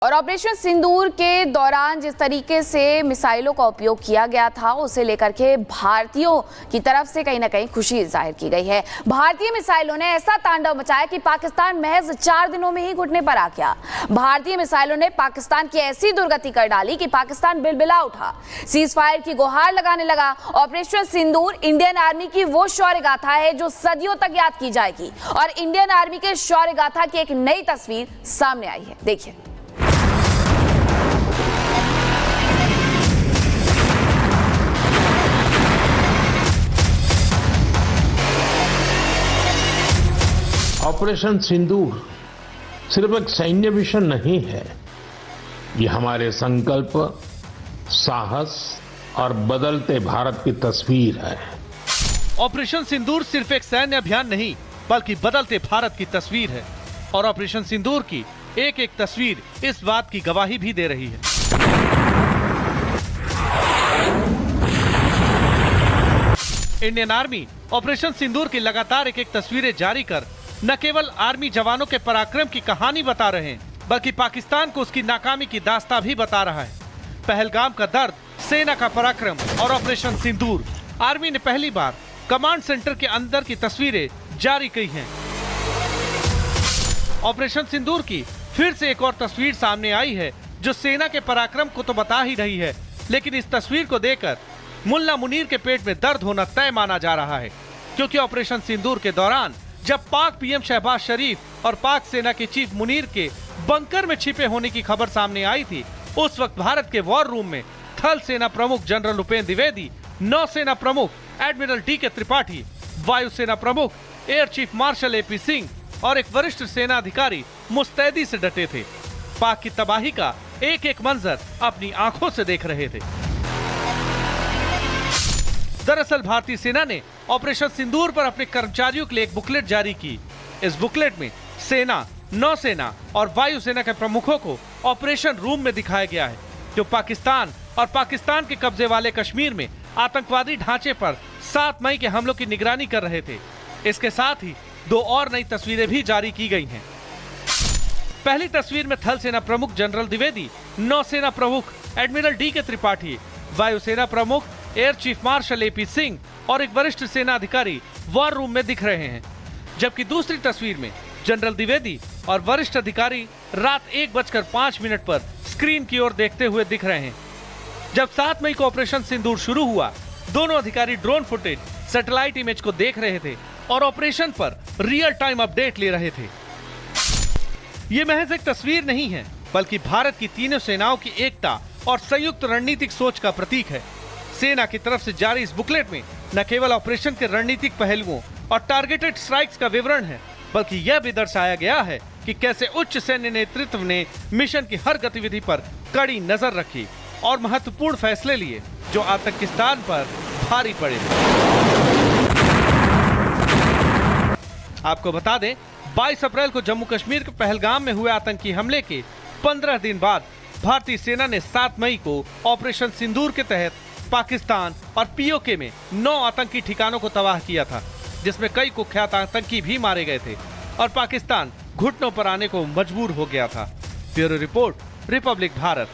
और ऑपरेशन सिंदूर के दौरान जिस तरीके से मिसाइलों का उपयोग किया गया था उसे लेकर के भारतीयों की तरफ से कहीं ना कहीं खुशी जाहिर की गई है। भारतीय मिसाइलों ने ऐसा तांडव मचाया कि पाकिस्तान महज 4 दिनों में ही घुटने पर आ गया। भारतीय मिसाइलों ने पाकिस्तान की ऐसी दुर्गति कर डाली कि पाकिस्तान बिलबिला उठा, सीज फायर की गुहार लगाने लगा। ऑपरेशन सिंदूर इंडियन आर्मी की वो शौर्य गाथा है जो सदियों तक याद की जाएगी और इंडियन आर्मी के शौर्य गाथा की एक नई तस्वीर सामने आई है। देखिए। ऑपरेशन सिंदूर सिर्फ एक सैन्य मिशन नहीं है, ये हमारे संकल्प, साहस और बदलते भारत की तस्वीर है। ऑपरेशन सिंदूर सिर्फ एक सैन्य अभियान नहीं बल्कि बदलते भारत की तस्वीर है और ऑपरेशन सिंदूर की एक एक तस्वीर इस बात की गवाही भी दे रही है। इंडियन आर्मी ऑपरेशन सिंदूर की लगातार एक एक तस्वीरें जारी कर न केवल आर्मी जवानों के पराक्रम की कहानी बता रहे हैं बल्कि पाकिस्तान को उसकी नाकामी की दास्तां भी बता रहा है। पहलगाम का दर्द, सेना का पराक्रम और ऑपरेशन सिंदूर। आर्मी ने पहली बार कमांड सेंटर के अंदर की तस्वीरें जारी की हैं। ऑपरेशन सिंदूर की फिर से एक और तस्वीर सामने आई है जो सेना के पराक्रम को तो बता ही रही है, लेकिन इस तस्वीर को देखकर मुल्ला मुनीर के पेट में दर्द होना तय माना जा रहा है, क्योंकि ऑपरेशन सिंदूर के दौरान जब पाक पीएम शहबाज शरीफ और पाक सेना के चीफ मुनीर के बंकर में छिपे होने की खबर सामने आई थी, उस वक्त भारत के वॉर रूम में थल सेना प्रमुख जनरल उपेंद्र द्विवेदी, नौसेना प्रमुख एडमिरल डी.के. त्रिपाठी, वायुसेना प्रमुख air chief marshal A P. Singh और एक वरिष्ठ सेना अधिकारी मुस्तैदी से डटे थे। पाक की तबाही का एक एक मंजर अपनी आंखों से देख रहे थे। दरअसल भारतीय सेना ने ऑपरेशन सिंदूर पर अपने कर्मचारियों के लिए एक बुकलेट जारी की। इस बुकलेट में सेना, नौसेना और वायुसेना के प्रमुखों को ऑपरेशन रूम में दिखाया गया है जो पाकिस्तान और पाकिस्तान के कब्जे वाले कश्मीर में आतंकवादी ढांचे पर 7 मई के हमलों की निगरानी कर रहे थे। इसके साथ ही 2 और नई तस्वीरें भी जारी की गई हैं। पहली तस्वीर में थल सेना प्रमुख जनरल द्विवेदी, नौसेना प्रमुख एडमिरल डी.के. त्रिपाठी, वायुसेना प्रमुख air chief marshal A P. Singh और एक वरिष्ठ सेना अधिकारी वॉर रूम में दिख रहे हैं, जबकि दूसरी तस्वीर में जनरल द्विवेदी और वरिष्ठ अधिकारी रात 1:05 पर स्क्रीन की ओर देखते हुए दिख रहे हैं। जब 7 मई को ऑपरेशन सिंदूर शुरू हुआ, दोनों अधिकारी ड्रोन फुटेज, सैटेलाइट इमेज को देख रहे थे और ऑपरेशन पर रियल टाइम अपडेट ले रहे थे। ये महज एक तस्वीर नहीं है बल्कि भारत की तीनों सेनाओं की एकता और संयुक्त रणनीतिक सोच का प्रतीक है। सेना की तरफ से जारी इस बुकलेट में न केवल ऑपरेशन के रणनीतिक पहलुओं और टारगेटेड स्ट्राइक्स का विवरण है, बल्कि यह भी दर्शाया गया है कि कैसे उच्च सैन्य नेतृत्व ने मिशन की हर गतिविधि पर कड़ी नजर रखी और महत्वपूर्ण फैसले लिए जो आतंकिस्तान पर भारी पड़े। आपको बता दें, 22 अप्रैल को जम्मू कश्मीर के पहलगाम में हुए आतंकी हमले के 15 दिन बाद भारतीय सेना ने 7 मई को ऑपरेशन सिंदूर के तहत पाकिस्तान और पीओके में 9 आतंकी ठिकानों को तबाह किया था, जिसमें कई कुख्यात आतंकी भी मारे गए थे और पाकिस्तान घुटनों पर आने को मजबूर हो गया था। Bureau report, Republic Bharat.